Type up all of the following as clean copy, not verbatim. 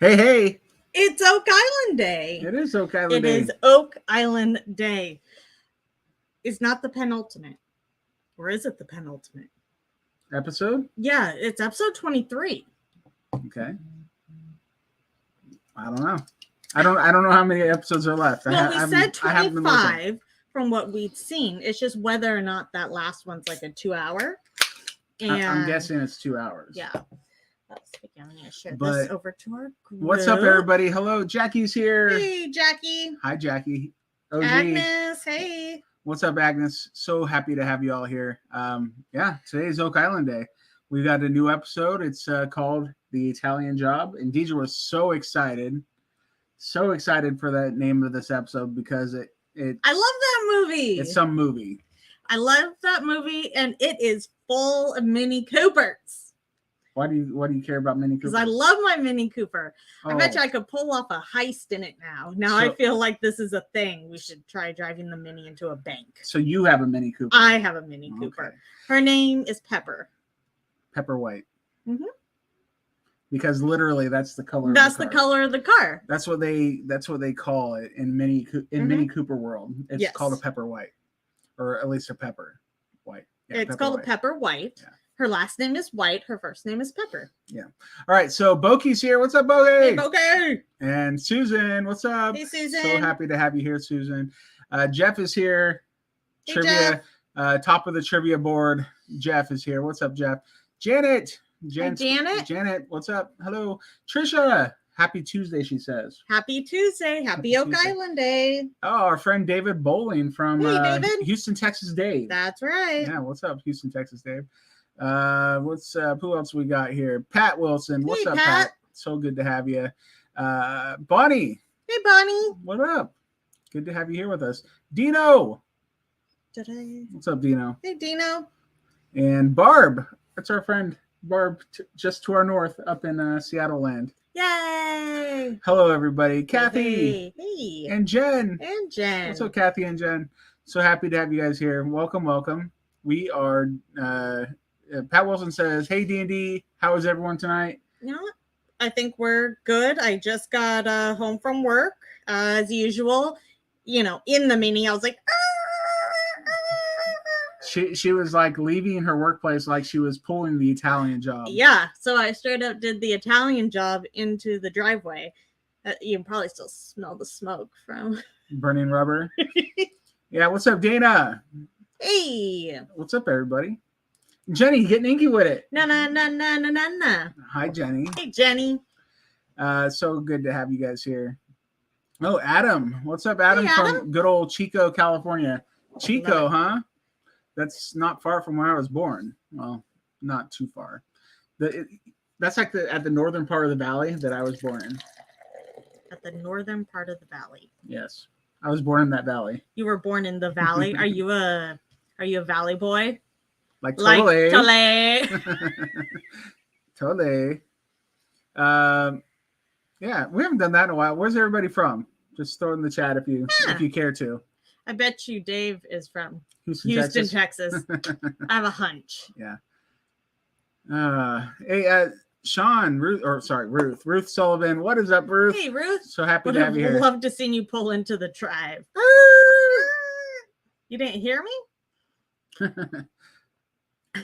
Hey, hey. It's Oak Island Day. It is Oak Island It Day. is Oak Island Day. It's not the penultimate. Or is it the penultimate? Episode? Yeah, it's episode 23. Okay. I don't know. I don't know how many episodes are left. Well, we said 25 from what we'd seen. It's just whether or not that last one's like a 2-hour. And I'm guessing it's 2 hours. Yeah. Let's begin. I'm going to share But this over to our group. What's up, everybody? Hello, Jackie's here. Hey, Jackie. Hi, Jackie. OG. Agnes, hey. What's up, Agnes? So happy to have you all here. Yeah, today is Oak Island Day. We got a new episode. It's called The Italian Job. And Deidre was so excited for the name of this episode because I love that movie. It's some movie. I love that movie, and it is full of Mini Coopers. What do you care about Mini Cooper? Because I love my Mini Cooper. I bet you I could pull off a heist in it now. I feel like this is a thing. We should try driving the Mini into a bank. So you have a Mini Cooper? I have a Mini Cooper. Okay. Her name is Pepper. Pepper White. Mm-hmm. Because literally, that's the color. That's the color of the car. That's what they call it in Mini Cooper world. It's called a Pepper White, or at least a Pepper White. Yeah, it's called a Pepper White. Yeah. Her last name is White. Her first name is Pepper. Yeah. All right. So Boki's here. What's up, Boki? Hey, Boki. And Susan. What's up? Hey, Susan. So happy to have you here, Susan. Jeff is here. Hey, trivia. Jeff. Top of the trivia board. Jeff is here. What's up, Jeff? Janet. Janet. What's up? Hello. Trisha. Happy Tuesday, she says. Happy Tuesday. Happy Oak Island Day. Oh, our friend David Bowling from Houston, Texas, Dave. That's right. Yeah. What's up, Houston, Texas, Dave? Who else we got here? Pat Wilson. What's up, Pat? So good to have you. Bonnie. Hey, Bonnie. What up? Good to have you here with us. Dino. What's up, Dino? Hey, Dino. And Barb. That's our friend Barb, just to our north, up in Seattle land. Yay! Hello, everybody. Kathy. Hey. And Jen. What's up, Kathy and Jen? So happy to have you guys here. Welcome. We are. Pat Wilson says, "Hey D&D, how is everyone tonight?" I think we're good. I just got home from work as usual. In the Mini, I was like, She was like leaving her workplace like she was pulling the Italian job. Yeah, so I straight up did the Italian job into the driveway. You can probably still smell the smoke from burning rubber. Yeah, what's up, Dana? Hey, what's up, everybody? Jenny, getting inky with it. Na. Hi, Jenny. Hey, Jenny. So good to have you guys here. Oh, Adam. What's up, Adam? Hey, Adam. From good old Chico, California. Chico, huh? That's not far from where I was born. Well, not too far. That's like at the northern part of the valley that I was born in. At the northern part of the valley. Yes, I was born in that valley. You were born in the valley. Are you a valley boy? Like totally. Totally. Yeah, we haven't done that in a while. Where's everybody from? Just throw it in the chat if you care to. I bet you Dave is from Houston, Texas. I have a hunch. Yeah. Hey, Sean, Ruth Sullivan. What is up, Ruth? Hey, Ruth. So happy to have you here. Would love to see you pull into the tribe. You didn't hear me?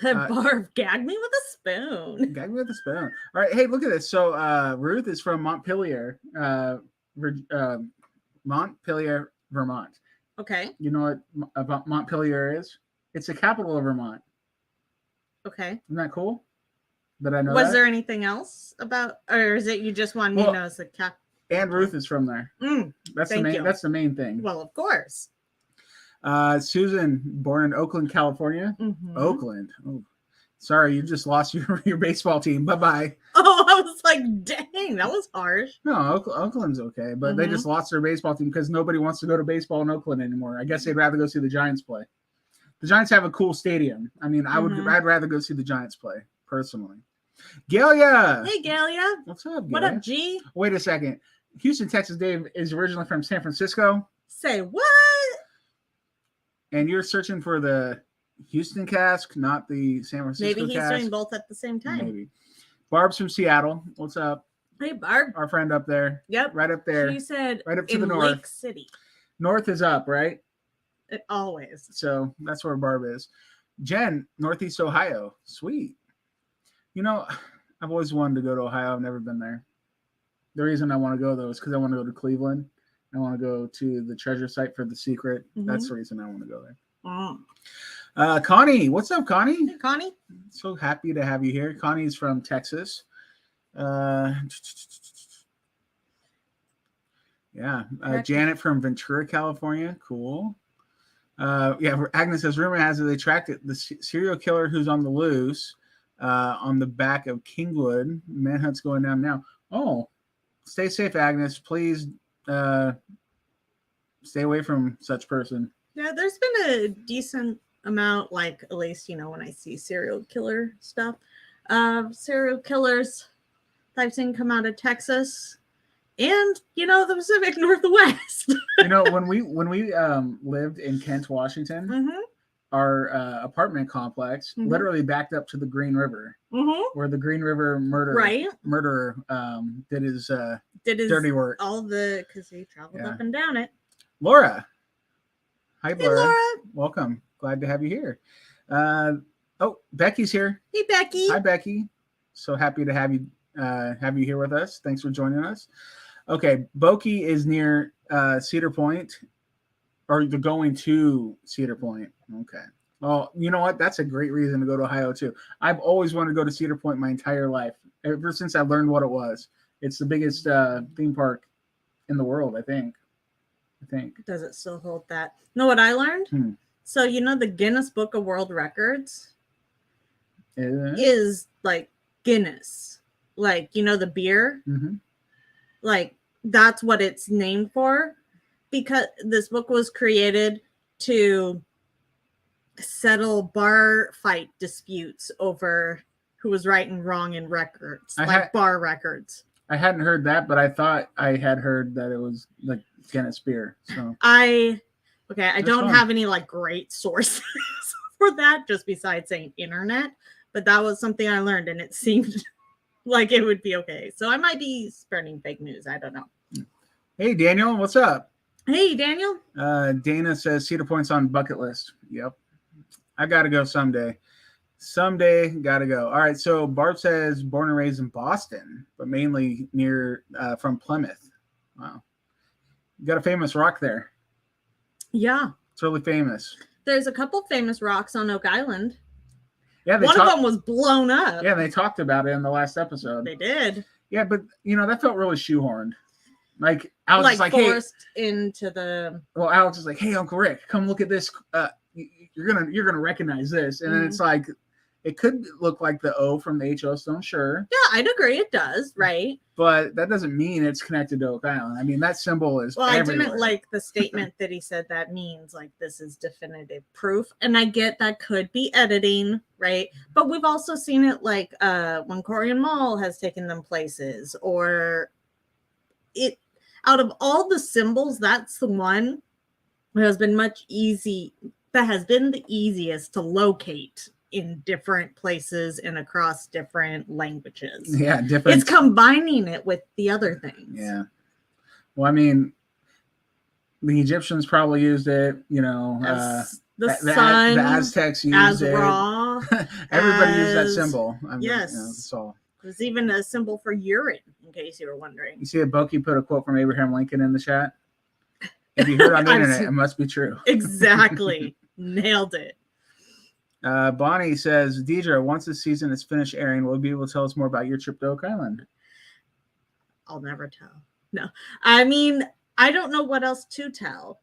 Barb gagged me with a spoon. All right. Hey, look at this. So Ruth is from Montpelier, Vermont. Okay. You know what Montpelier is? It's the capital of Vermont. Okay. Isn't that cool? Did I know Was there anything else about, or is it you just want me to know it's the cap? And Ruth is from there. That's the main thing. Well, of course. Susan, born in Oakland, California. Mm-hmm. Oakland. Oh, sorry, you just lost your baseball team. Bye-bye. Oh, I was like, dang, that was harsh. No, Oakland's okay, but they just lost their baseball team because nobody wants to go to baseball in Oakland anymore. I guess they'd rather go see the Giants play. The Giants have a cool stadium. I mean, I'd rather go see the Giants play, personally. Galia! Hey, Galia. What's up, Galia? What up, G? Wait a second. Houston, Texas Dave is originally from San Francisco. Say what? And you're searching for the Houston cask, not the San Francisco Maybe he's cask. doing both at the same time. Maybe. Barb's from Seattle. What's up? Hey, Barb. Our friend up there. Yep. Right up there. She said right up to in the north. Lake City. North is up, right? Always. So that's where Barb is. Jen, Northeast Ohio. Sweet. You know, I've always wanted to go to Ohio. I've never been there. The reason I want to go, though, is because I want to go to Cleveland. I want to go to the treasure site for The Secret. Mm-hmm. That's the reason I want to go there. Oh. Connie, what's up, Connie? Hey, Connie. So happy to have you here. Connie's from Texas. Janet from Ventura, California. Cool. Agnes says, rumor has it they tracked the serial killer who's on the loose on the back of Kingwood. Manhunt's going down now. Oh, stay safe, Agnes. Please stay away from such person. Yeah, there's been a decent amount, like, at least, when I see serial killer stuff, serial killers that I've seen come out of Texas and, the Pacific Northwest. when we lived in Kent, Washington, mm-hmm. our apartment complex mm-hmm. literally backed up to the Green River, mm-hmm. where the Green River murderer did his dirty work. Because he traveled up and down it. Laura. Hi, Hey, Laura. Welcome. Glad to have you here. Becky's here. Hey, Becky. Hi, Becky. So happy to have you here with us. Thanks for joining us. Okay, Boki is near Cedar Point, or you're going to Cedar Point. Okay. Well, you know what? That's a great reason to go to Ohio, too. I've always wanted to go to Cedar Point my entire life, ever since I learned what it was. It's the biggest theme park in the world, I think. Does it still hold that? Know what I learned? So, the Guinness Book of World Records is like Guinness. Like, the beer. Mm-hmm. Like, that's what it's named for, because this book was created to settle bar fight disputes over who was right and wrong in records, bar records. I hadn't heard that, but I thought I had heard that it was like Guinness beer. So I don't have any like great sources for that, just besides saying internet, but that was something I learned, and it seemed like it would be okay. So I might be spreading fake news. I don't know. Hey, Daniel, what's up? Hey, Daniel. Dana says Cedar Point's on bucket list. Yep. I got to go someday. Someday, got to go. All right, so Barb says born and raised in Boston, but mainly from Plymouth. Wow. You got a famous rock there. Yeah. It's really famous. There's a couple famous rocks on Oak Island. Yeah, one of them was blown up. Yeah, they talked about it in the last episode. They did. Yeah, but that felt really shoehorned. Like Alex is like, forced into the. Well, Alex is like, hey, Uncle Rick, come look at this. You're gonna recognize this, and then it's like, it could look like the O from the H.O. Stone, sure. Yeah, I'd agree, it does, right? But that doesn't mean it's connected to Oak Island. I mean, that symbol is. Well, everywhere. I didn't like the statement that he said that means like this is definitive proof, and I get that could be editing, right? But we've also seen it like when Korean Mall has taken them places, or it. Out of all the symbols, that's the one that has been the easiest to locate in different places and across different languages. Yeah, different. It's combining it with the other things. Yeah. Well, I mean, the Egyptians probably used it, the Aztecs used it. Everybody used that symbol. Yes. That's all. There's even a symbol for urine, in case you were wondering. You see that Boki put a quote from Abraham Lincoln in the chat? If you heard on the internet, it must be true. Exactly. Nailed it. Bonnie says, Deidre, once this season is finished airing, will you be able to tell us more about your trip to Oak Island? I'll never tell. No. I mean, I don't know what else to tell.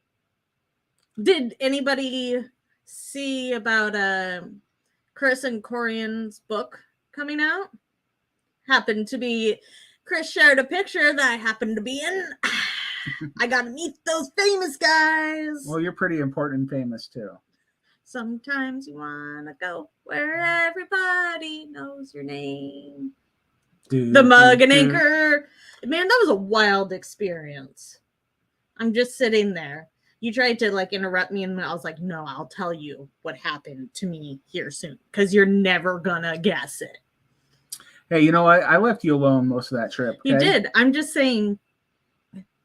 Did anybody see about Chris and Corian's book coming out? Happened to be, Chris shared a picture that I happened to be in. I got to meet those famous guys. Well, you're pretty important and famous too. Sometimes you want to go where everybody knows your name. The Mug and Anchor. Man, that was a wild experience. I'm just sitting there. You tried to like interrupt me, and I was like, no, I'll tell you what happened to me here soon, because you're never gonna guess it. Hey, you know what? I left you alone most of that trip. Okay? You did. I'm just saying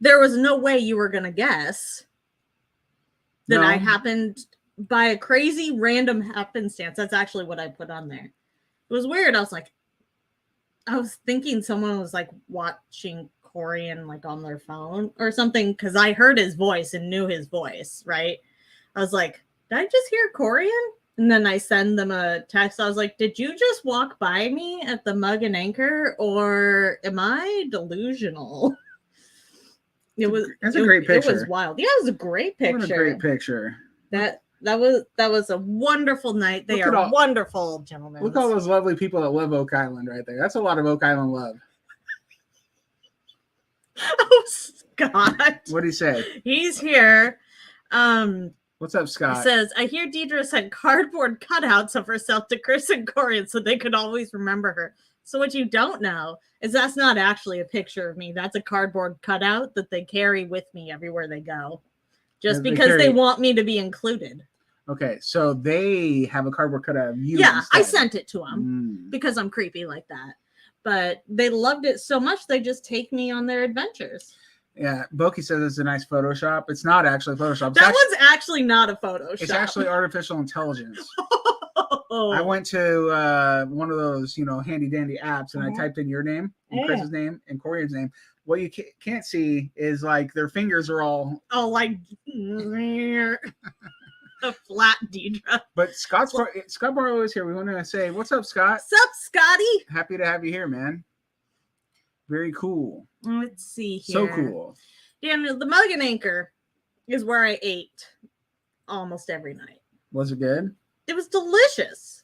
there was no way you were going to guess that I happened by a crazy random happenstance. That's actually what I put on there. It was weird. I was thinking someone was like watching Corian like on their phone or something because I heard his voice and knew his voice, right? I was like, did I just hear Corian? And then I send them a text. I was like, did you just walk by me at the Mug and Anchor or am I delusional? That's a great picture. It was wild. Yeah, it was a great picture. What a great picture. That was a wonderful night. They are wonderful gentlemen. Look at all those lovely people that love Oak Island right there. That's a lot of Oak Island love. Oh, Scott. What did he say? He's here. What's up, Scott? He says, I hear Deidre sent cardboard cutouts of herself to Chris and Corian so they could always remember her. So what you don't know is that's not actually a picture of me. That's a cardboard cutout that they carry with me everywhere they go. Just because they want me to be included. Okay, so they have a cardboard cutout of you. Yeah, instead. I sent it to them because I'm creepy like that. But they loved it so much, they just take me on their adventures. Yeah, Boki says it's a nice Photoshop. It's not actually Photoshop. One's actually not a Photoshop. It's actually artificial intelligence. I went to one of those, handy dandy apps, and I typed in your name, and Chris's name, and Corian's name. What you can't see is like their fingers are all like a flat Deidre. But Scott Barlow is here. We want to say, what's up, Scott? What's up, Scotty? Happy to have you here, man. Very cool. Let's see here. So cool. Yeah, the Mug and Anchor is where I ate almost every night. Was it good? It was delicious.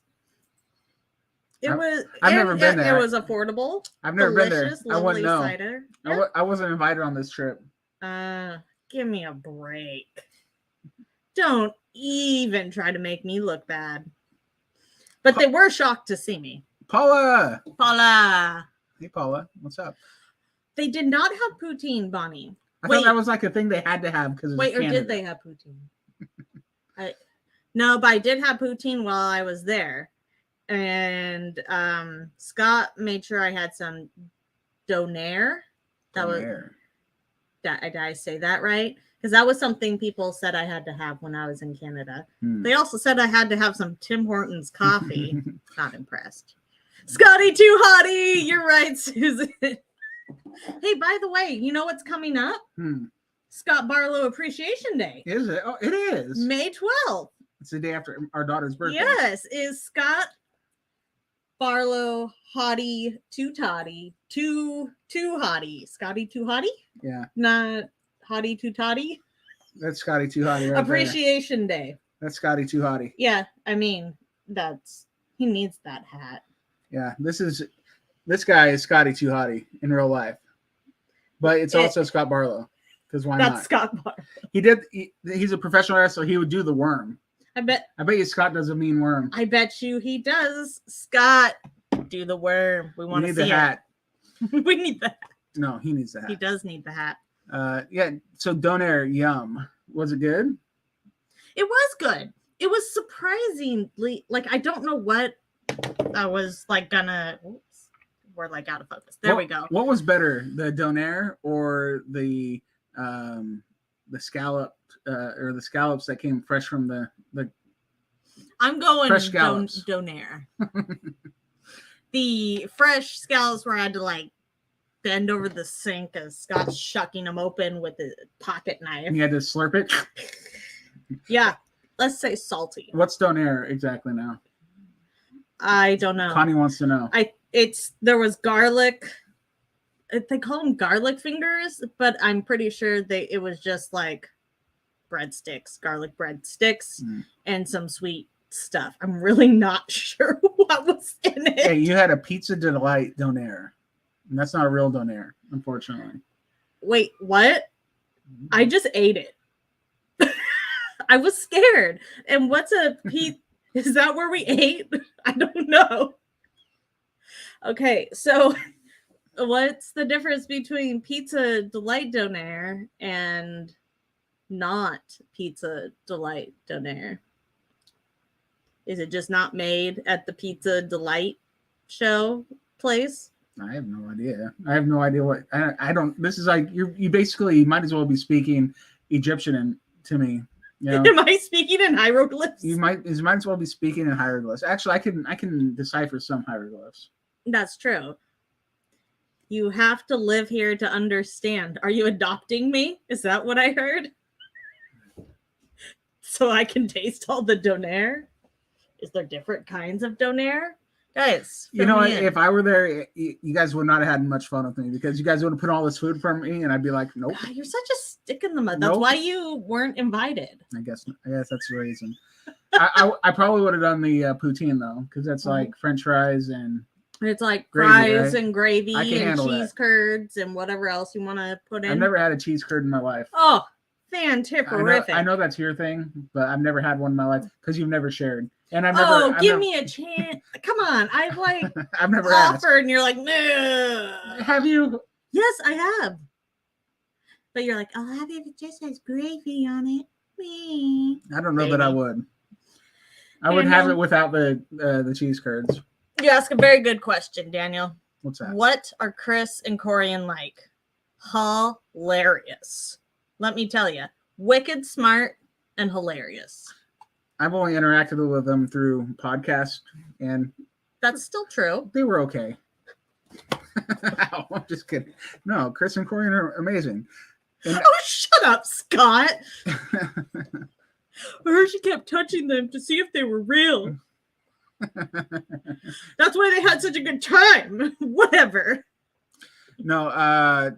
I've never been there. It was affordable. I've never been there. I wouldn't know. Cider. Yeah. I wasn't invited on this trip. Give me a break. Don't even try to make me look bad. But they were shocked to see me. Paula. Hey, Paula. What's up? They did not have poutine, Bonnie. I thought that was like a thing they had to have because or did they have poutine? No, but I did have poutine while I was there. And Scott made sure I had some donair. Did I say that right? Because that was something people said I had to have when I was in Canada. They also said I had to have some Tim Hortons coffee. Not impressed. Scotty too hottie. You're right, Susan. Hey, by the way, you know what's coming up? Scott Barlow Appreciation Day. Is it? Oh, it is. May 12th. It's the day after our daughter's birthday. Yes. Is Scott Barlow hottie too toddy? Too hottie. Scotty too hottie? Yeah. Not hottie too toddy? That's Scotty too hottie right Appreciation Day. That's Scotty too hottie. Yeah. I mean, he needs that hat. Yeah. This guy is Scotty too hottie in real life. But it's also Scott Barlow. Because why not? That's Scott Barlow. He's a professional wrestler. He would do the worm. I bet you Scott does a mean worm. I bet you he does. Scott, do the worm. We want to see the hat. We need the hat. No, he needs the hat. He does need the hat. Yeah. So donair, yum. Was it good? It was good. It was surprisingly I don't know what I was gonna. Oops, we're out of focus. There we go. What was better, the donair or the scallop or the scallops that came fresh from the I'm going fresh scallops. Donair. The fresh scallops where I had to bend over the sink as Scott's shucking them open with a pocket knife. And you had to slurp it? Yeah. Let's say salty. What's donair exactly now? I don't know. Connie wants to know. There was garlic. They call them garlic fingers, but I'm pretty sure it was just breadsticks, garlic breadsticks, and some sweet stuff. I'm really not sure what was in it. Hey, you had a Pizza Delight donair. And that's not a real donair, unfortunately. Wait, what? I just ate it. I was scared. And what's a pizza? Is that where we ate? I don't know. Okay, so what's the difference between Pizza Delight donair and not Pizza Delight donair? Is it just not made at the Pizza Delight show? place? I have no idea. I have no idea what I don't. This is like you basically might as well be speaking Egyptian to me. You know, Am I speaking in hieroglyphs? you might as well be speaking in hieroglyphs. Actually, I can decipher some hieroglyphs. That's true. You have to live here to understand. Are you adopting me? Is that what I heard? So I can taste all the donair? Is there different kinds of donair? Guys, You know, if I were there, you guys would not have had much fun with me because you guys would have put all this food for me, and I'd be like, nope. God, you're such a stick in the mud. That's why you weren't invited. I guess that's the reason. I probably would have done the poutine though, because that's like French fries and it's like gravy, fries right? and gravy and cheese that. curds and whatever else you want to put in. I've never had a cheese curd in my life. Oh, fantastic! I know that's your thing, but I've never had one in my life because you've never shared. And I've never. Give me a chance! Come on, I've like I've never offered, asked. and you're like, no. Have you? Yes, I have. But you're like, I'll have it if it just has gravy on it. Me. I don't know that I would. I would have it without the cheese curds. You ask a very good question, Daniel. What's that? What are Chris and Corian like? Hilarious. Let me tell you, wicked smart and hilarious. I've only interacted with them through podcasts, and that's still true. They were okay. I'm just kidding. No, Chris and Corian are amazing. And shut up, Scott. I heard she kept touching them to see if they were real. That's why they had such a good time. Whatever. No,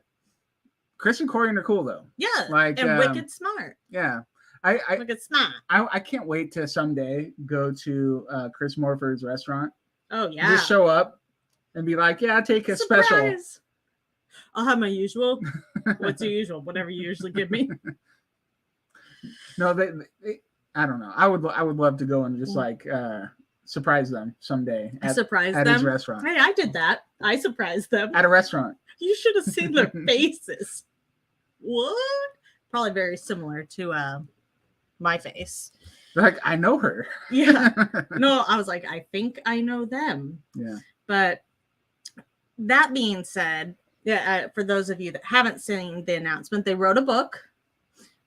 Chris and Corian are cool though. Yeah, like and wicked smart. Yeah, wicked smart. I can't wait to someday go to Chris Morford's restaurant. Oh yeah, just show up and be like, yeah, take a surprise. Special. I'll have my usual. What's your usual? Whatever you usually give me. No, they I don't know. I would love to go and just like surprise them someday. At his restaurant. Hey, I did that. I surprised them at a restaurant. You should have seen their faces. What? Probably very similar to my face. They're like, I know her. Yeah. No, I was like, I think I know them. Yeah. But that being said, yeah, for those of you that haven't seen the announcement, they wrote a book.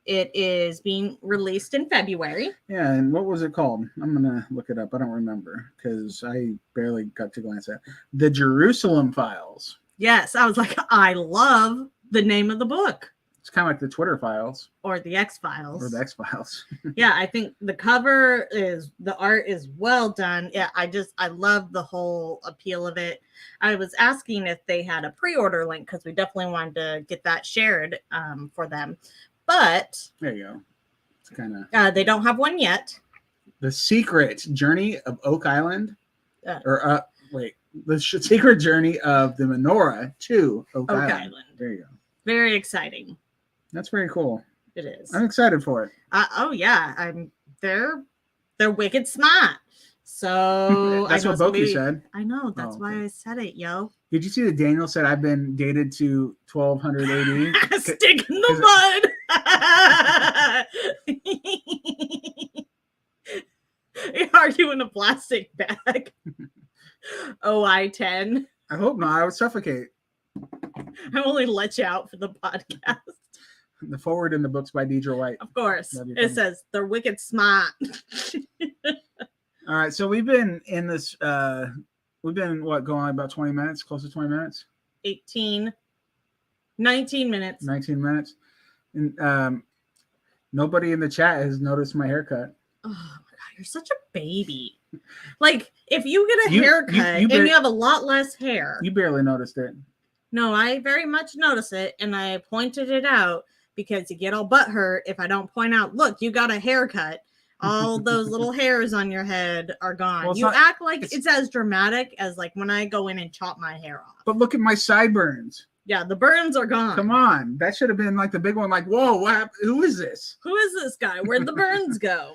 It is being released in February. Yeah, and what was it called? I'm gonna look it up. I don't remember because I barely got to glance at it. The Jerusalem Files. Yes, I was like, I love the name of the book. It's kind of like the Twitter Files. Or the X-Files. Or the X-Files. Yeah, I think the art is well done. Yeah, I love the whole appeal of it. I was asking if they had a pre-order link because we definitely wanted to get that shared for them. But there you go. It's kind of they don't have one yet. The Secret Journey of Oak Island. The Secret Journey of the Menorah to Oak Island. There you go. Very exciting. That's very cool. It is. I'm excited for it. Oh yeah, they're wicked smart. So that's what Boki said. I know. That's why I said it, yo. Did you see that Daniel said I've been dated to 1200 AD? Stick in the mud. Are you in a plastic bag? OI-10. I hope not. I would suffocate. I only let you out for the podcast. The forward in the book's by Deidre White. Of course. It says they're wicked smart. All right. So we've been in this, going on about 20 minutes, close to 20 minutes? 19 minutes. 19 minutes. And nobody in the chat has noticed my haircut. Oh my God, you're such a baby. Like, if you get a haircut and you have a lot less hair. You barely noticed it. No, I very much notice it, and I pointed it out because you get all butthurt if I don't point out, look, you got a haircut. All those little hairs on your head are gone. Well, you act like it's as dramatic as like when I go in and chop my hair off. But look at my sideburns. Yeah, the burns are gone. Come on. That should have been like the big one. Like, whoa, what happened? Who is this? Who is this guy? Where'd the burns go?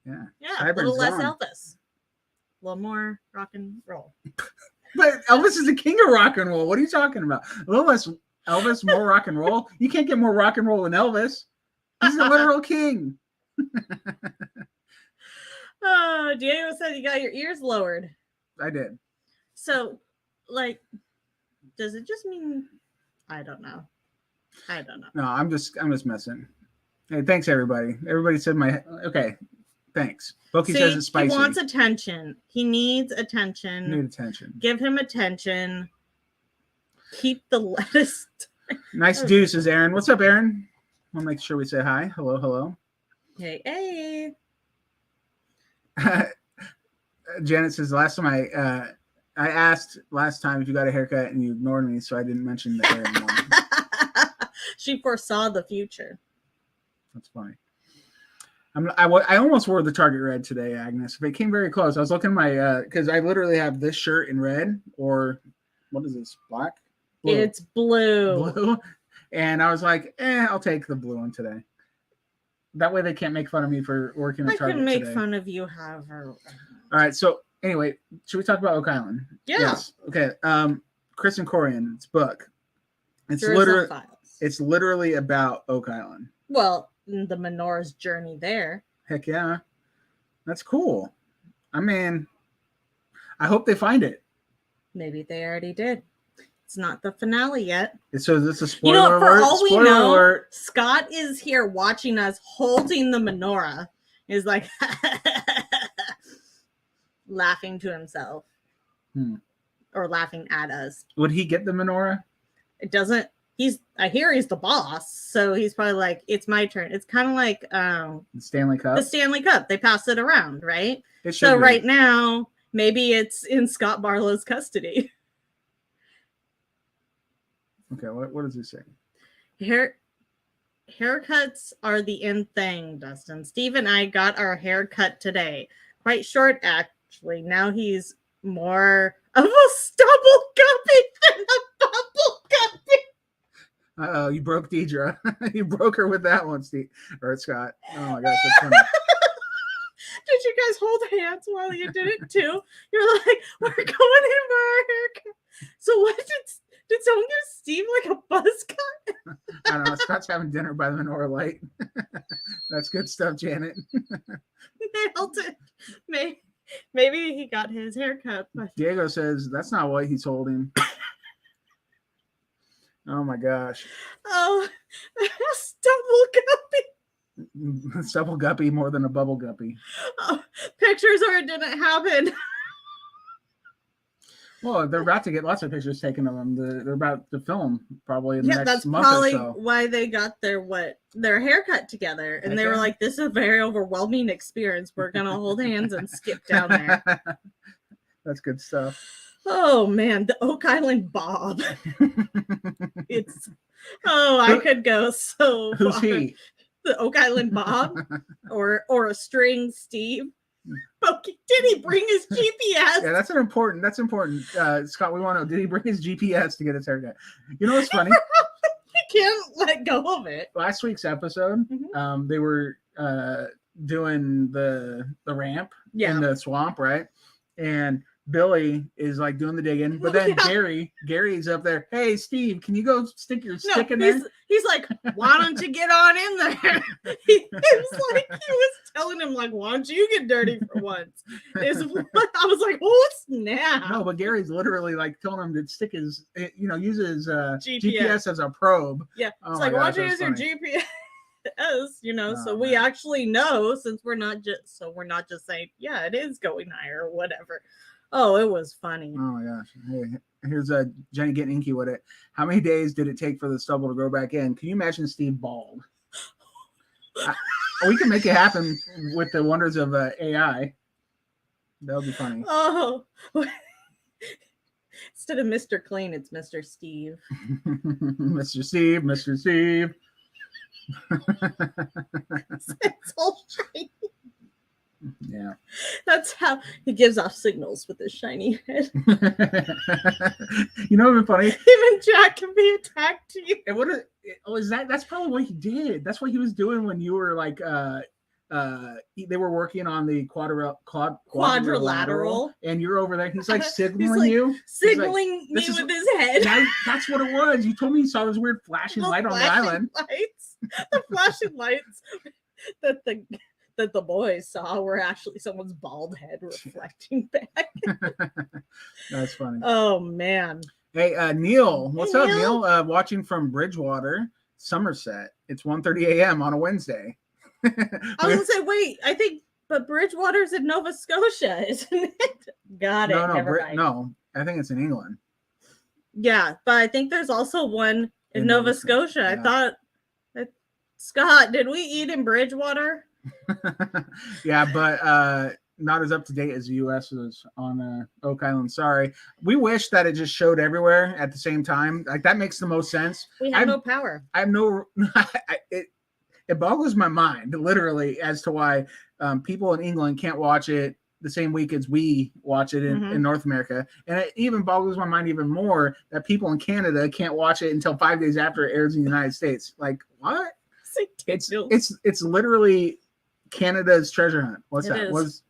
Yeah. Yeah, a little less Elvis. A little more rock and roll. But Elvis is the king of rock and roll. What are you talking about? A little less Elvis, more rock and roll. You can't get more rock and roll than Elvis. He's the literal king. Diego said you got your ears lowered. I did. So like, does it just mean? I don't know. No, I'm just messing. Hey, thanks everybody. Everybody said okay. Thanks. Boki says it's spicy. He wants attention. He needs attention. Need attention. Give him attention. Keep the lettuce. Nice deuce is Aaron. What's up, Aaron? I'll make sure we say hi. Hello. Hey. Janet says last time I asked last time if you got a haircut and you ignored me, so I didn't mention the hair anymore. She foresaw the future. That's funny. I almost wore the Target red today, Agnes. But it came very close. I was looking at my because I literally have this shirt in red, or what is this? Black? Blue. It's blue. And I was like, I'll take the blue one today. That way they can't make fun of me for working at Target today. I can make fun of you, however. All right. So anyway, should we talk about Oak Island? Yeah. Yes. Okay. Chris and Corian's book. It's literally about Oak Island. Well, the menorah's journey there. Heck yeah. That's cool. I mean, I hope they find it. Maybe they already did. It's not the finale yet. So is this a spoiler alert? For all we know, Scott is here watching us holding the menorah. Is like laughing to himself. Or laughing at us. Would he get the menorah? It doesn't. I hear he's the boss, so he's probably like, it's my turn. It's kind of like the Stanley Cup. The Stanley Cup. They pass it around, right? So right now, maybe it's in Scott Barlow's custody. Okay, what does he say? Haircuts are the in thing, Dustin. Steve and I got our haircut today. Quite short, actually. Now he's more of a stubble guppy than a bubble guppy. Uh-oh, you broke Deidre. You broke her with that one, Steve. Or Scott. Oh my gosh, that's funny. Did you guys hold hands while you did it too? You're like, we're going in for our haircut. So what did someone give Steve like a buzz cut? I don't know. Scott's having dinner by the menorah light. That's good stuff, Janet. Nailed it. Maybe he got his haircut. But... Diego says that's not what he's holding. Oh my gosh. Oh, stubble guppy. Stubble guppy more than a bubble guppy. Oh, pictures or it didn't happen. Well, they're about to get lots of pictures taken of them. They're about to film probably in the next month or so. That's probably why they got their haircut together. And they were like, this is a very overwhelming experience. We're going to hold hands and skip down there. That's good stuff. Oh, man. The Oak Island Bob. I could go so Who's far. he? The Oak Island Bob or a string Steve. Okay, did he bring his GPS? Yeah, that's important. Scott, we want to know, did he bring his GPS to get his haircut? You know what's funny? He can't let go of it. Last week's episode, they were doing the ramp in the swamp, right? And Billy is like doing the digging, but then Gary's up there. Hey, Steve, can you go stick your stick in there? He's like, why don't you get on in there? He was telling him like, why don't you get dirty for once? I was like, oh snap! No, but Gary's literally like telling him to stick his, use his GPS as a probe. Yeah, it's like, why don't you use your GPS? So we actually know, since we're not just saying, yeah, it is going higher or whatever. Oh, it was funny. Oh my gosh. Hey, here's Jenny getting inky with it. How many days did it take for the stubble to grow back in? Can you imagine Steve bald? We can make it happen with the wonders of AI. That would be funny. Oh. Instead of Mr. Clean, it's Mr. Steve. Mr. Steve. It's all shiny. Yeah. That's how he gives off signals with his shiny head. You know what'd be funny? Even Jack can be attacked to you. And that's probably what he did. That's what he was doing when you were like they were working on the quadrilateral and you're over there. He's like signaling me with his head. That's what it was. You told me you saw this weird flashing light on the island. The flashing lights that the that the boys saw were actually someone's bald head reflecting back. That's funny. Oh man. Hey, Neil, what's Hey, up, Neil? Neil? Watching from Bridgewater, Somerset. It's 1:30 a.m. on a Wednesday. I was gonna say, wait, I think, but Bridgewater's in Nova Scotia, isn't it? Got it. No, Never mind. no. I think it's in England. Yeah, but I think there's also one in Nova Scotia. Yeah. I thought, Scott, did we eat in Bridgewater? Yeah, but not as up to date as the U.S. is on Oak Island. Sorry. We wish that it just showed everywhere at the same time. Like that makes the most sense. We have no power. I have no. It boggles my mind, literally, as to why people in England can't watch it the same week as we watch it in North America. And it even boggles my mind even more that people in Canada can't watch it until 5 days after it airs in the United States. Like, what? It's literally Canada's treasure hunt. What's that?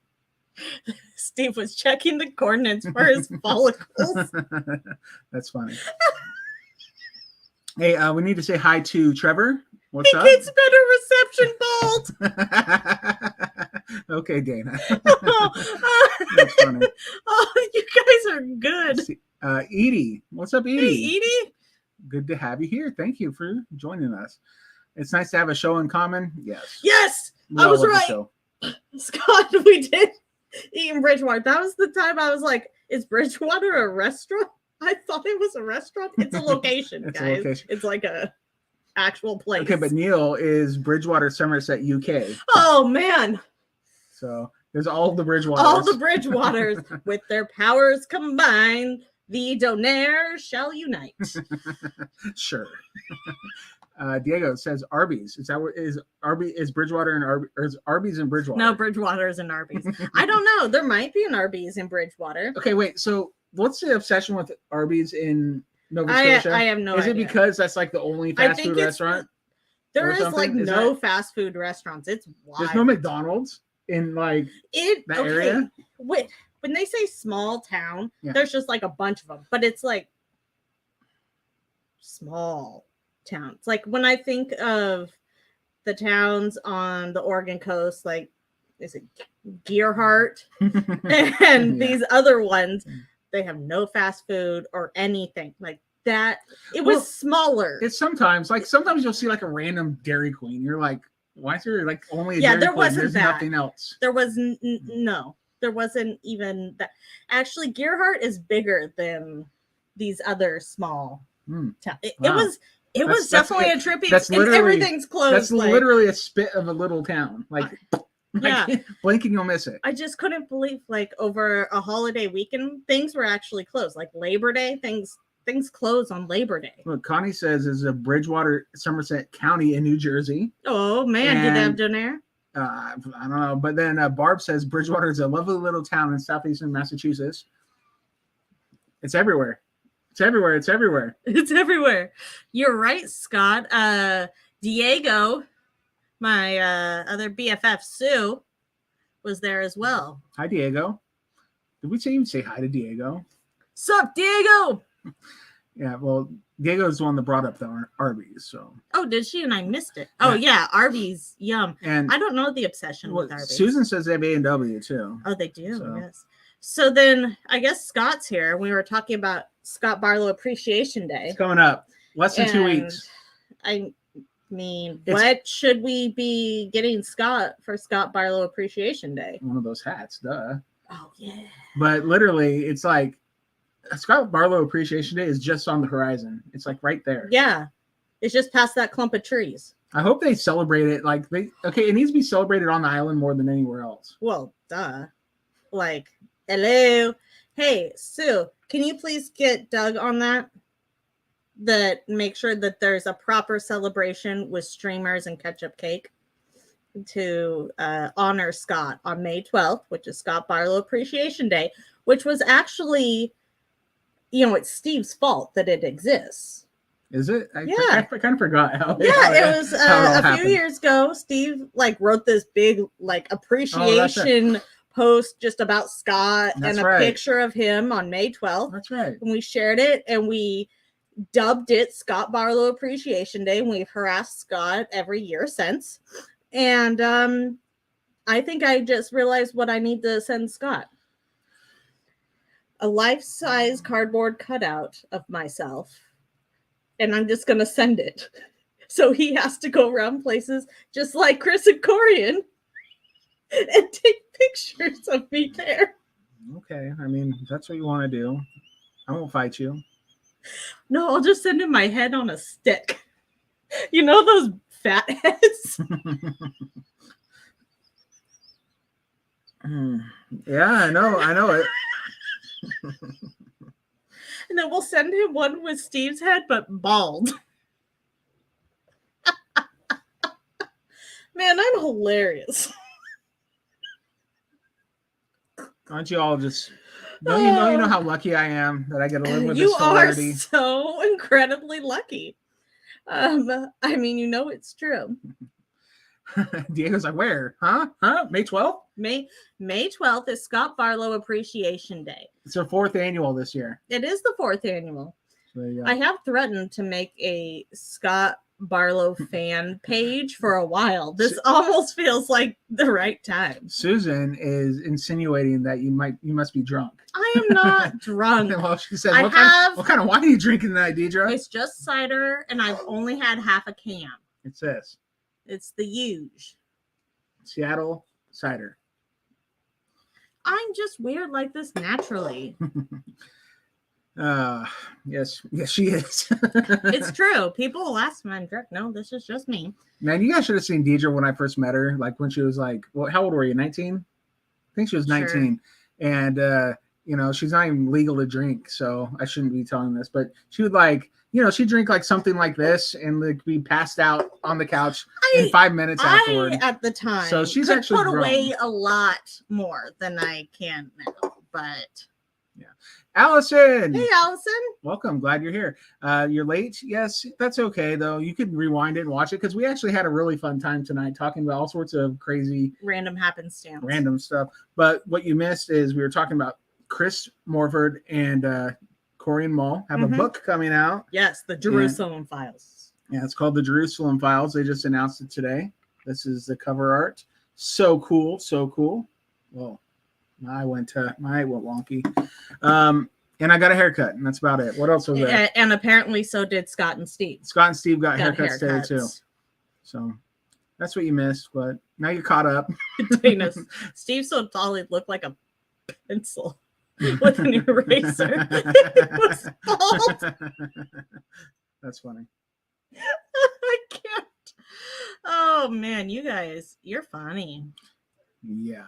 Steve was checking the coordinates for his follicles. That's funny. Hey, we need to say hi to Trevor. What's up? He gets better reception, Bolt. Okay, Dana. That's funny. Oh, you guys are good. Edie. What's up, Edie? Hey, Edie. Good to have you here. Thank you for joining us. It's nice to have a show in common. Yes. Yes, I was right. Scott, we did eat in Bridgewater. That was the time I was like, is Bridgewater a restaurant? I thought it was a restaurant. It's a location, guys. It's like a actual place. Okay, but Neil is Bridgewater, Somerset, UK. Oh, man. So there's all the Bridgewaters. All the Bridgewaters with their powers combined. The Donaire shall unite. Sure. Diego says Arby's. Is that what is Bridgewater and Arby's? Or is Arby's in Bridgewater? No, Bridgewater's and Arby's. I don't know. There might be an Arby's in Bridgewater. Okay, wait. So what's the obsession with Arby's in Nova Scotia? I have no idea. Is it because that's like the only fast food restaurant? There is like no fast food restaurants. It's wild. There's no McDonald's in like that area. Wait, when they say small town, there's just like a bunch of them, but it's like small towns. Like when I think of the towns on the Oregon coast, like is it Gearhart and these other ones, they have no fast food or anything like that. It was smaller. It's sometimes you'll see like a random Dairy Queen. You're like, why is there like only a Dairy there Queen? wasn't There's that. Nothing else. There was no. There wasn't even that. Actually, Gearhart is bigger than these other small towns. It was definitely a trippy. That's literally everything's closed. That's literally a spit of a little town. Like, blink and you'll miss it. I just couldn't believe, like, over a holiday weekend, things were actually closed. Like Labor Day, things close on Labor Day. Look, Connie says is a Bridgewater, Somerset County in New Jersey. Oh man, did they have Donaire? I don't know, but then Barb says Bridgewater is a lovely little town in southeastern Massachusetts. It's everywhere. It's everywhere. It's everywhere. It's everywhere. You're right, Scott. Diego, my other BFF, Sue, was there as well. Hi, Diego. Did we even say hi to Diego? Sup, Diego? Yeah, well, Diego's the one that brought up the Arby's. So. Oh, did she? And I missed it. Oh, yeah, Arby's, yum. And I don't know the obsession with Arby's. Susan says they have A&W too. Oh, they do. Yes. So then, I guess Scott's here. We were talking about Scott Barlow Appreciation Day. It's coming up. Less than 2 weeks. I mean, what should we be getting Scott for Scott Barlow Appreciation Day? One of those hats, duh. Oh, yeah. But literally, it's like Scott Barlow Appreciation Day is just on the horizon. It's like right there. Yeah. It's just past that clump of trees. I hope they celebrate it. Like it needs to be celebrated on the island more than anywhere else. Well, duh. Like, hello. Hey, Sue, can you please get Doug on that? Make sure that there's a proper celebration with streamers and ketchup cake to honor Scott on May 12th, which is Scott Barlow Appreciation Day, which was actually, it's Steve's fault that it exists. Is it? I kind of forgot how. It was a few years ago. Steve wrote this big appreciation post just about Scott and a picture of him on May 12th. That's right. And we shared it and we dubbed it Scott Barlow Appreciation Day. And we've harassed Scott every year since. And I think I just realized what I need to send Scott. A life-size cardboard cutout of myself. And I'm just going to send it. So he has to go around places just like Chris and Corian and take pictures of me there. Okay, I mean, if that's what you want to do. I won't fight you. No, I'll just send him my head on a stick. You know those fat heads? Yeah, I know it. And then we'll send him one with Steve's head, but bald. Man, I'm hilarious. Aren't you all just... Don't you know how lucky I am that I get to live with You this hilarity? are so incredibly lucky. I mean, you know it's true. Diego's like, where? Huh? May 12th? May 12th is Scott Barlow Appreciation Day. It's our 4th annual this year. It is the 4th annual. So there you go. I have threatened to make a Scott Barlow fan page for a while. This almost feels like the right time. Susan is insinuating that you must be drunk. I am not drunk. Well, she said, what kind of wine are you drinking tonight, Deidre? It's just cider, and I've only had half a can. It's this. It's the huge Seattle cider. I'm just weird like this naturally. Yes, she is. It's true. People will ask me I'm drunk. No, this is just me. Man, you guys should have seen Deidre when I first met her. Like when she was like, well, how old were you? 19? I think she was 19. Sure. And you know, she's not even legal to drink, so I shouldn't be telling this. But she would like, you know, she'd drink like something like this and like be passed out on the couch in 5 minutes afterward. At the time, so she's actually put grown. Away a lot more than I can now. But yeah, Allison. Hey, Allison. Welcome. Glad you're here. You're late. Yes, that's okay though. You can rewind it and watch it because we actually had a really fun time tonight talking about all sorts of crazy, random happenstance, random stuff. But what you missed is we were talking about Chris Morford and Corian Mall have a book coming out. Yes, the Jerusalem Files. Yeah, it's called the Jerusalem Files. They just announced it today. This is the cover art. So cool, so cool. Well, I went wonky. And I got a haircut, and that's about it. What else was there? And apparently so did Scott and Steve. Scott and Steve got haircuts today too. So that's what you missed, but now you're caught up. Steve's so tall he looked like a pencil with an eraser. It was bald. That's funny. I can't. Oh man, you guys, you're funny. Yeah.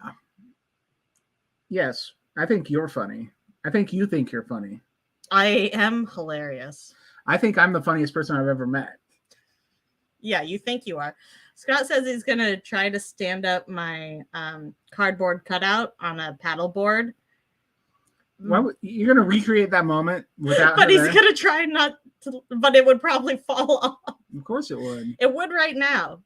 Yes, I think you're funny. I think you think you're funny. I am hilarious. I think I'm the funniest person I've ever met. Yeah, you think you are. Scott says he's going to try to stand up my cardboard cutout on a paddleboard. You're going to recreate that moment without But he's going to try not to, but it would probably fall off. Of course it would. It would right now.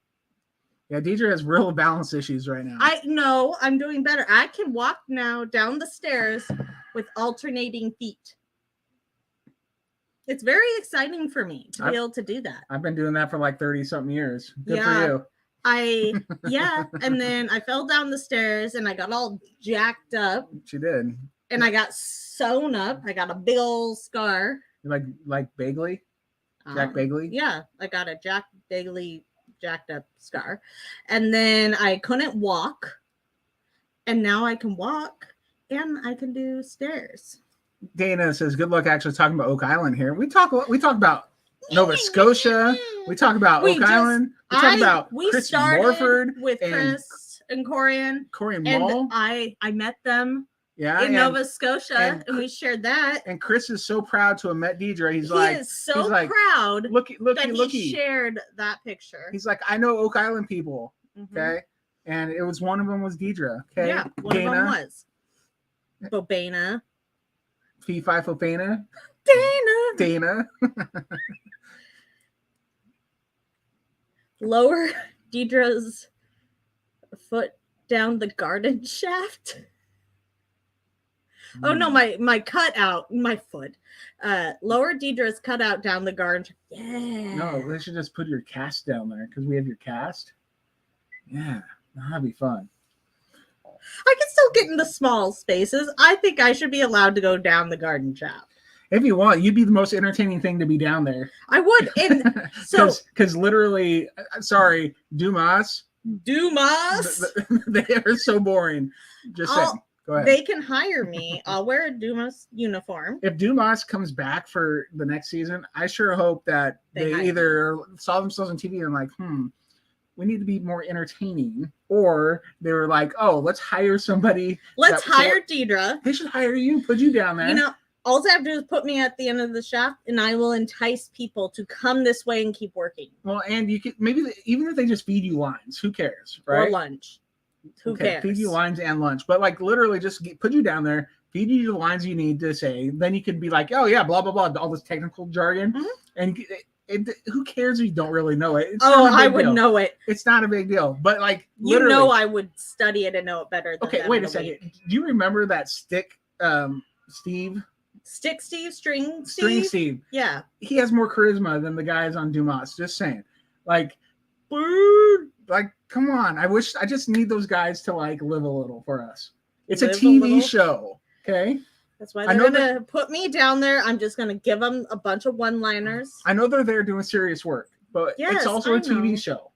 Yeah, Deidre has real balance issues right now. I know. I'm doing better. I can walk now down the stairs with alternating feet. It's very exciting for me to be able to do that. I've been doing that for like 30-something years. Good for you. And then I fell down the stairs and I got all jacked up. She did. And I got sewn up. I got a big old scar. Like Bagley? Jack Bagley? Yeah, I got a Jack Bagley jacked up scar. And then I couldn't walk. And now I can walk and I can do stairs. Dana says, good luck actually talking about Oak Island here. We talk about Nova Scotia. We talk about Oak Island. We talk about Chris Morford with Chris and Corian Mall. I met them in Nova Scotia, and we shared that. And Chris is so proud to have met Deidre. He is so proud looky, that he shared that picture. He's like, I know Oak Island people. Okay. And it was one of them was Deidre. Okay. Yeah, one of them was. Bobana. Fee Fi Fofana. Dana. Lower Deidre's foot down the garden shaft. Oh no, my cutout, my foot. Lower Deidre's cutout down the garden. Yeah. No, they should just put your cast down there because we have your cast. Yeah, that'd be fun. I can still get into small spaces. I think I should be allowed to go down the garden shaft. If you want, you'd be the most entertaining thing to be down there. I would. And so, because literally, sorry, Dumas, they are so boring. Just saying. Go ahead. They can hire me. I'll wear a Dumas uniform. If Dumas comes back for the next season, I sure hope that they either saw themselves on TV and like, we need to be more entertaining, or they were like, oh, let's hire somebody. Let's hire Deidre. They should hire you, put you down there. You know, all they have to do is put me at the end of the shaft, and I will entice people to come this way and keep working. Well, and you could maybe even if they just feed you lines, who cares, right? Or lunch. Who cares? Feed you lines and lunch, but like literally just put you down there, feed you the lines you need to say. Then you could be like, oh yeah, blah blah blah, all this technical jargon, and who cares if you don't really know it? It's I would know it. It's not a big deal, but like I would study it and know it better. Than okay, wait a second. Do you remember that Stick Steve? Stick Steve, String Steve. Yeah, he has more charisma than the guys on Dumas. Just saying, like, come on. I just need those guys to like live a little for us. It's a TV show, okay? That's why they're gonna put me down there. I'm just gonna give them a bunch of one-liners. I know they're there doing serious work, but it's also a TV show.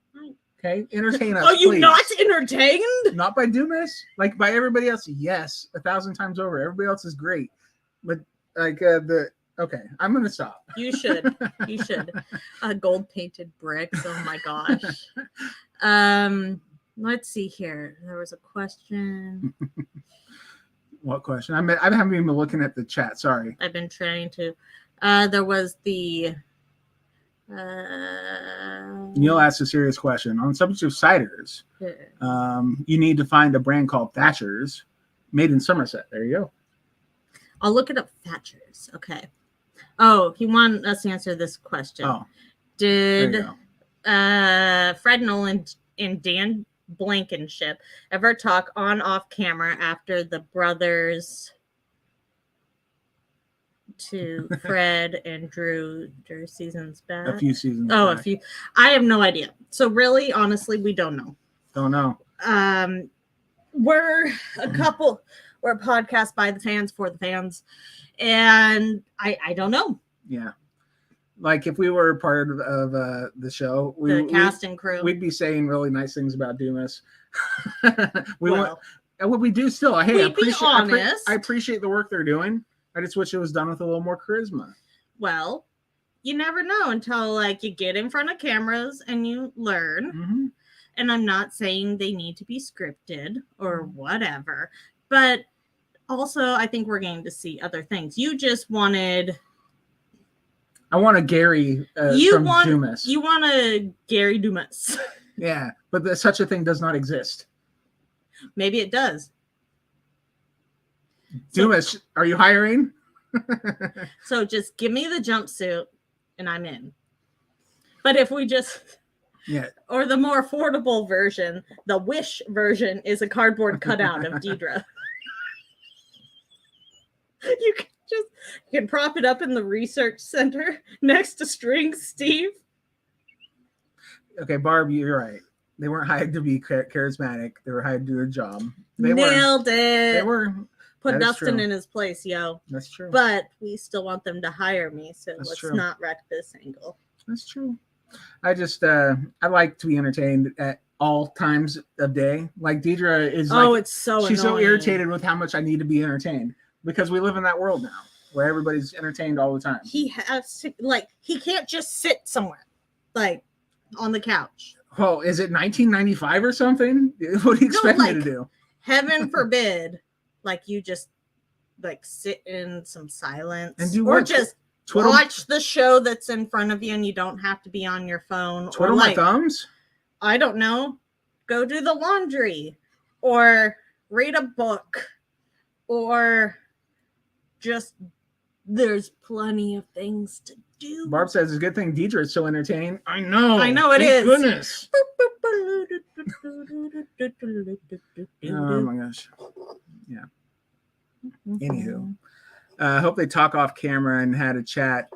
Okay, entertain us. Are you please. not entertained? Not by Dumas, like by everybody else. Yes, 1,000 times over. Everybody else is great, but like okay, I'm gonna stop. You should. Gold painted bricks. Oh my gosh. Let's see here. There was a question. What question? I haven't even been looking at the chat. Sorry. I've been trying to. There was the. Neil asked a serious question on the subject of ciders. You need to find a brand called Thatcher's, made in Somerset. There you go. I'll look it up. Thatcher's. Okay. Oh, he wanted us to answer this question. Oh, did Fred Nolan and Dan Blankenship ever talk off camera after the brothers to Fred and Drew seasons back? A few seasons back. A few. I have no idea. So really, honestly, we don't know. We're a couple. We're a podcast by the fans for the fans, and I don't know. Yeah. Like if we were part of the show, the cast and crew, we'd be saying really nice things about Dumas. What we do still. Hey, I appreciate the work they're doing. I just wish it was done with a little more charisma. Well, you never know until like you get in front of cameras and you learn. Mm-hmm. And I'm not saying they need to be scripted or whatever, but also I think we're getting to see other things. You just wanted. I want a Gary Dumas. You want a Gary Dumas. Yeah, but such a thing does not exist. Maybe it does. Dumas, are you hiring? So just give me the jumpsuit and I'm in. But if we just... Yeah. Or the more affordable version, the Wish version is a cardboard cutout of Deidre. You can prop it up in the research center next to String Steve. Okay, Barb, you're right. They weren't hired to be charismatic. They were hired to do a job. Nailed it. They were. Put Dustin in his place, yo. That's true. But we still want them to hire me, so let's not wreck this angle. That's true. I just, I like to be entertained at all times of day. Like Deidre is it's so she's annoying. So irritated with how much I need to be entertained because we live in that world now where everybody's entertained all the time. He has to, he can't just sit somewhere, on the couch. Oh, is it 1995 or something? What do you expect me to do? Heaven forbid, you just sit in some silence and do or just watch the show that's in front of you and you don't have to be on your phone. Twiddle my thumbs? I don't know. Go do the laundry or read a book or just there's plenty of things to do. Barb says it's a good thing Deidre is so entertained. I know it is. Goodness. Oh my gosh. Yeah. Anywho, I hope they talk off camera and had a chat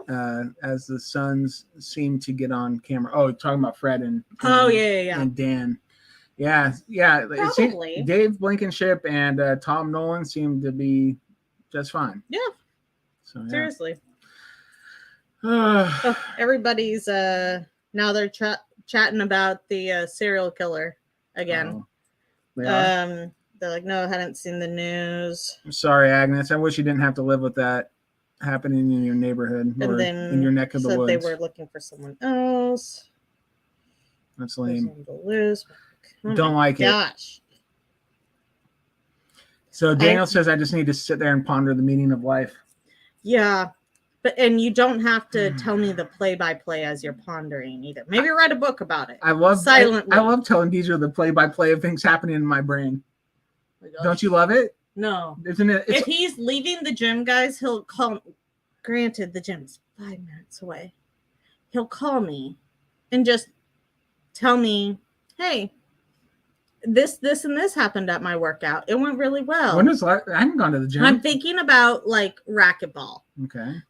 as the sons seem to get on camera. Oh, talking about Fred and and Dan. Yeah. It seemed, Probably. Dave Blankenship and Tom Nolan seemed to be just fine. Yeah. So yeah. Seriously. Everybody's now they're chatting about the serial killer again. They're like, no, I hadn't seen the news. I'm sorry, Agnes. I wish you didn't have to live with that happening in your neighborhood or in your neck of the woods. They were looking for someone else. That's lame. Oh Don't like it. Gosh. So Daniel says I just need to sit there and ponder the meaning of life. Yeah. And you don't have to tell me the play-by-play as you're pondering either. Maybe write a book about it. I love telling Deidre the play-by-play of things happening in my brain. Don't you love it? No. Isn't it? If he's leaving the gym, guys, he'll call. Granted, the gym's 5 minutes away. He'll call me and just tell me, hey, this, and this happened at my workout. It went really well. When was I haven't gone to the gym. I'm thinking about like racquetball. Okay.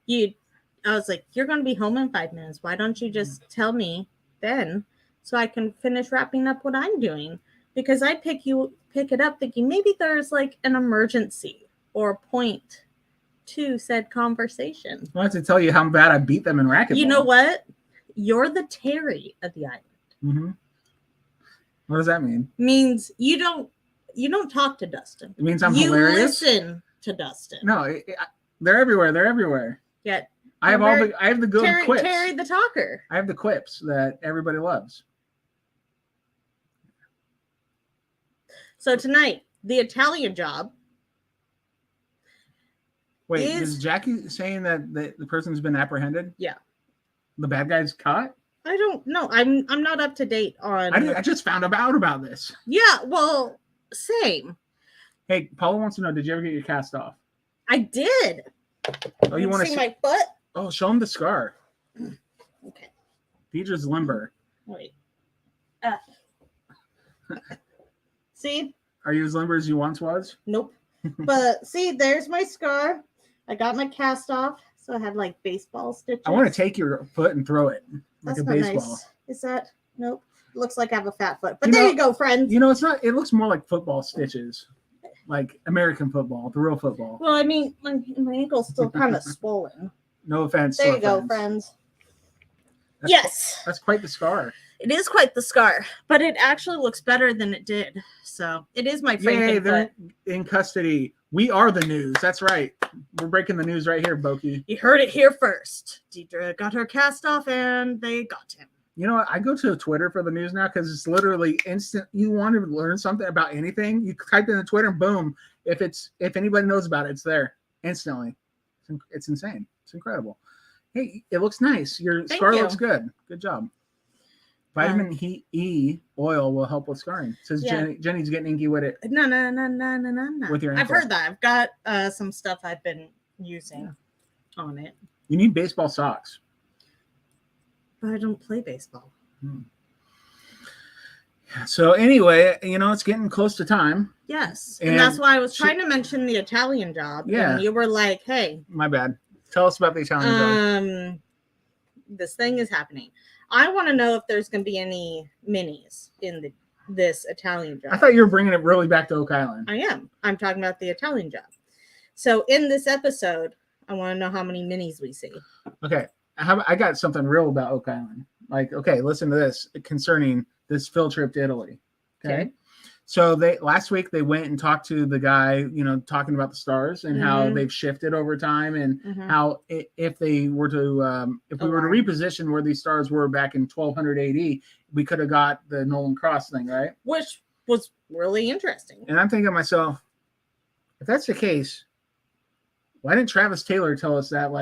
I was like, you're going to be home in 5 minutes. Why don't you just tell me then so I can finish wrapping up what I'm doing? Because I pick it up thinking maybe there's like an emergency or a point to said conversation. I have to tell you how bad I beat them in racquetball. You know what? You're the Terry of the island. Mm-hmm. What does that mean? Means you don't talk to Dustin. It means I'm hilarious. You listen to Dustin. No, they're everywhere. Yeah. I have the good quips. Terry the talker. I have the quips that everybody loves. So tonight, the Italian Job. Wait, is Jackie saying that the person's been apprehended? Yeah. The bad guy's caught? I don't know. I'm not up to date on. I just found out about this. Yeah, well, same. Hey, Paula wants to know: did you ever get your cast off? I did. Oh, you want to see my foot? Oh, show him the scar. Okay. Deidre's limber. Wait. See? Are you as limber as you once was? Nope. But see, there's my scar. I got my cast off, so I have like baseball stitches. I want to take your foot and throw it like a baseball. Nice. Is that? Nope. Looks like I have a fat foot. But there you go, friends. You know, it's not. It looks more like football stitches, like American football, the real football. Well, I mean, my ankle's still kind of swollen. No offense. There you go, friends. That's quite the scar. It is quite the scar, but it actually looks better than it did. So it is my favorite. They're in custody. We are the news. That's right. We're breaking the news right here, Boki. You heard it here first. Deidre got her cast off and they got him. You know what? I go to Twitter for the news now because it's literally instant. You want to learn something about anything, you type in the Twitter and boom. If anybody knows about it, it's there instantly. It's insane. It's incredible. Hey, it looks nice. Your scar looks good. Good job. Vitamin E oil will help with scarring. Says Jenny's getting inky with it. No. With your ankle. I've heard that. I've got some stuff I've been using on it. You need baseball socks. But I don't play baseball. So anyway, it's getting close to time. Yes. And that's why I was trying to mention the Italian Job. Yeah. And you were like, hey. My bad. Tell us about the Italian Job. This thing is happening. I want to know if there's going to be any minis in this Italian Job. I thought you were bringing it really back to Oak Island. I am. I'm talking about the Italian Job. So in this episode, I want to know how many minis we see. Okay. I got something real about Oak Island. Like, okay, listen to this concerning this field trip to Italy. Okay. So last week they went and talked to the guy, talking about the stars and how they've shifted over time and how if we were to reposition where these stars were back in 1200 AD, we could have got the Nolan Cross thing, right? Which was really interesting. And I'm thinking to myself, if that's the case, why didn't Travis Taylor tell us that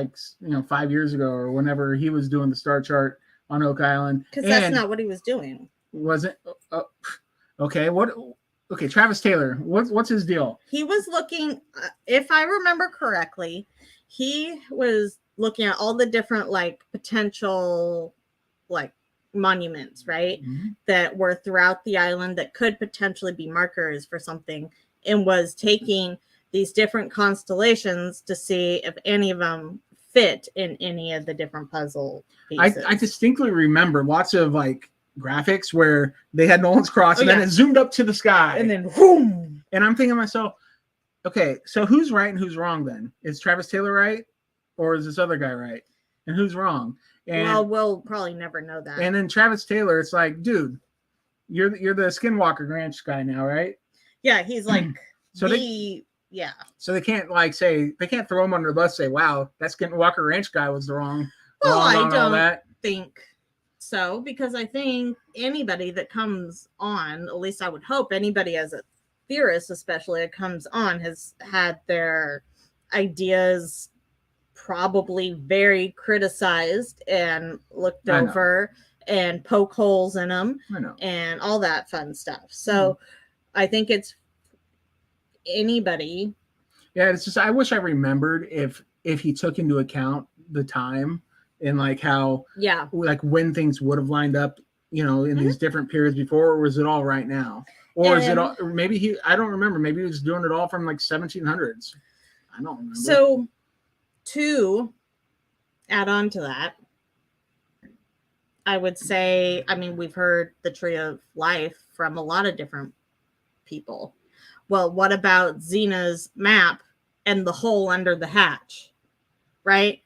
5 years ago or whenever he was doing the star chart on Oak Island? Because that's not what he was doing. Wasn't okay. Okay, Travis Taylor. What's his deal? He was looking, if I remember correctly, he was looking at all the different potential monuments, right? That were throughout the island that could potentially be markers for something, and was taking these different constellations to see if any of them fit in any of the different puzzle pieces. I distinctly remember lots of graphics where they had Nolan's cross and then it zoomed up to the sky. And then boom. And I'm thinking to myself, okay, so who's right and who's wrong then? Is Travis Taylor right? Or is this other guy right? And who's wrong? And, well, we'll probably never know that. And then Travis Taylor, it's like, dude, you're the Skinwalker Ranch guy now, right? Yeah, he's like so So they can't like say they can't throw him under the bus. Say, wow, that Skinwalker Ranch guy was the wrong. Well, wrong I on all that. don't think so, because I think anybody that comes on, at least I would hope anybody as a theorist, especially that comes on, has had their ideas probably very criticized and looked over and poke holes in them and all that fun stuff. So I think it's anybody. Yeah, it's just I wish I remembered if he took into account the time and like how like when things would have lined up, you know, in these different periods before, or was it all right now? Or is it all, or maybe I don't remember, maybe he was doing it all from like 1700s. I don't remember. So to add on to that, I would say, I mean, we've heard the tree of life from a lot of different people. Well, what about Xena's map and the hole under the hatch, right?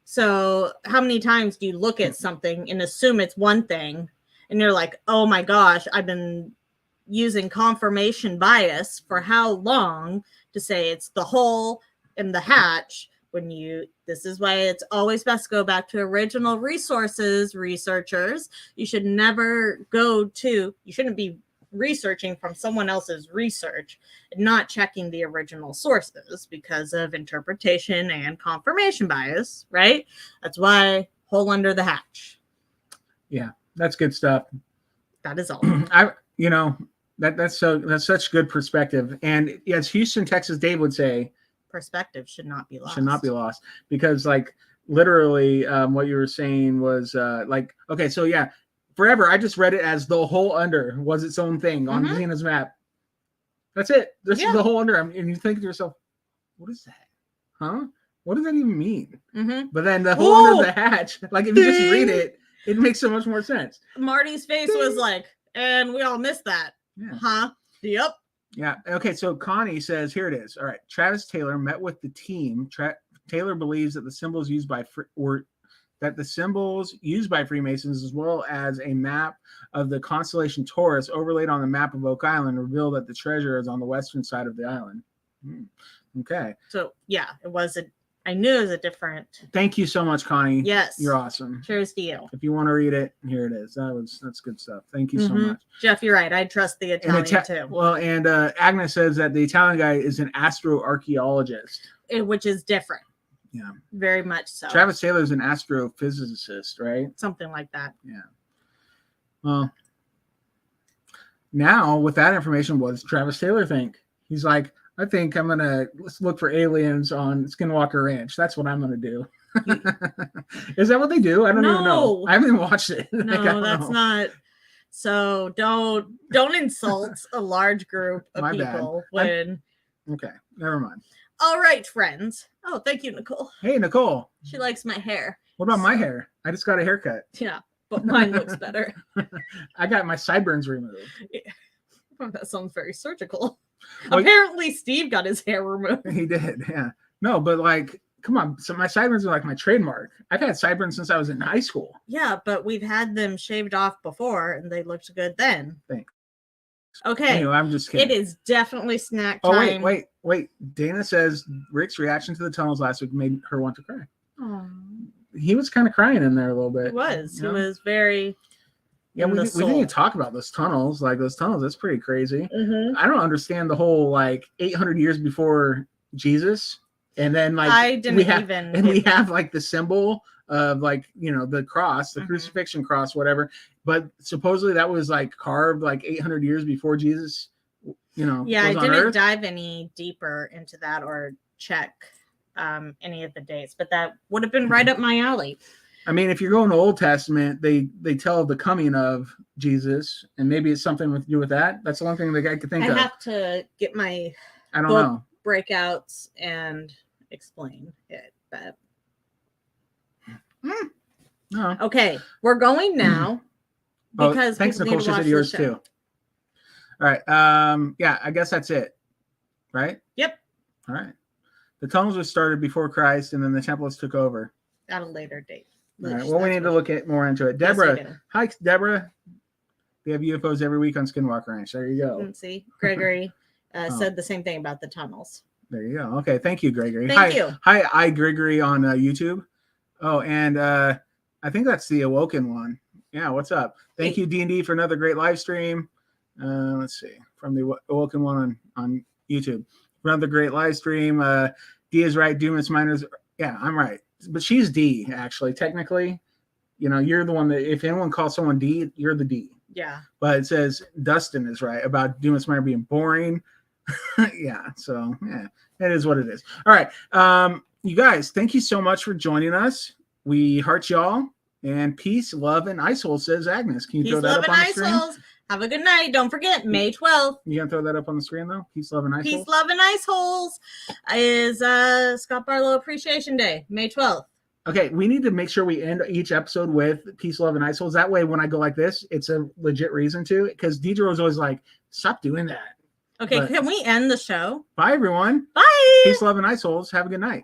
So how many times do you look at something and assume it's one thing and you're like, oh my gosh, I've been using confirmation bias for how long to say it's the hole in the hatch when this is why it's always best to go back to original resources, researchers. You should never you shouldn't be researching from someone else's research and not checking the original sources because of interpretation and confirmation bias, right? That's why hole under the hatch. Yeah, that's good stuff. That is all. That's such good perspective. And as Houston, Texas Dave would say, perspective should not be lost. Should not be lost, because like literally what you were saying was like, okay, so yeah, forever I just read it as the hole under was its own thing on Xena's map. That's it. This is the hole under, and you think to yourself, what is that? Huh? What does that even mean? But then the hole under the hatch, like if you just read it, it makes so much more sense. Marty's face was like, and we all missed that. Yeah. Huh? Yep. Yeah. Okay. So Connie says, here it is. All right. Travis Taylor met with the team. Taylor believes that the symbols used by Freemasons, as well as a map of the constellation Taurus overlaid on the map of Oak Island, reveal that the treasure is on the western side of the island. Okay. So yeah, I knew it was a different. Thank you so much, Connie. Yes. You're awesome. Cheers to you. If you want to read it, here it is. That's good stuff. Thank you so much. Jeff, you're right. I trust the Italian too. Well, and Agnes says that the Italian guy is an astroarchaeologist. Which is different. Yeah. Very much so. Travis Taylor is an astrophysicist, right? Something like that. Yeah. Well, now with that information, what does Travis Taylor think? He's like, I think let's look for aliens on Skinwalker Ranch. That's what I'm going to do. Is that what they do? I don't even know. I haven't watched it. No, that's not. So don't insult a large group of people when. Okay, never mind. All right, friends. Oh, thank you, Nicole. Hey, Nicole. She likes my hair. What about my hair? I just got a haircut. Yeah, but mine looks better. I got my sideburns removed. Yeah. Oh, that sounds very surgical. Well, apparently, Steve got his hair removed. He did, yeah. No, but like, come on. So my sideburns are like my trademark. I've had sideburns since I was in high school. Yeah, but we've had them shaved off before, and they looked good then. Thanks. Okay. Anyway, I'm just kidding. It is definitely snack time. Oh, wait. Dana says Rick's reaction to the tunnels last week made her want to cry. Aww. He was kind of crying in there a little bit. He was. He was very... Yeah, we didn't even talk about those tunnels. Like those tunnels, that's pretty crazy. I don't understand the whole like 800 years before Jesus, and then like we have like the symbol of like the cross, the crucifixion cross, whatever. But supposedly that was like carved like 800 years before Jesus. Yeah, I didn't dive any deeper into that or check any of the dates, but that would have been right up my alley. I mean, if you're going to Old Testament, they tell of the coming of Jesus, and maybe it's something to do with that. That's the one thing that I could think of. I have to get my breakouts and explain it. But no. Okay, we're going now because thanks, people Nicole. need She to watch said the yours show. too. All right. Yeah, I guess that's it. Right? Yep. All right. The tunnels were started before Christ, and then the Templars took over. At a later date. All right. Well, we need to look at more into it. Yes, we Deborah. do. Hi, Deborah. We have UFOs every week on Skinwalker Ranch. There you go. See, Gregory said the same thing about the tunnels. There you go. Okay. Thank you, Gregory. Thank you. Hi, Gregory on YouTube. Oh, and I think that's the Awoken one. Yeah. What's up? Thank you, D&D, for another great live stream. Let's see. From the Awoken one on YouTube. Another great live stream. D is right. Doomis Miners. Yeah, I'm right. But she's D, actually. Technically, you're the one that, if anyone calls someone D, you're the D. Yeah. But it says Dustin is right about Doomis Miner being boring. Yeah. So, yeah, it is what it is. All right. You guys, thank you so much for joining us. We heart y'all. And peace, love, and ice hole, says Agnes. Can you throw that up on the screen? Holes. Have a good night. Don't forget, May 12th. You gonna throw that up on the screen though? Peace, love, and ice holes. Peace, love, and ice holes is Scott Barlow Appreciation Day, May 12th. Okay, we need to make sure we end each episode with peace, love, and ice holes. That way, when I go like this, it's a legit reason to. Because Deidre was always like, "Stop doing that." Okay, can we end the show? Bye, everyone. Bye. Peace, love, and ice holes. Have a good night.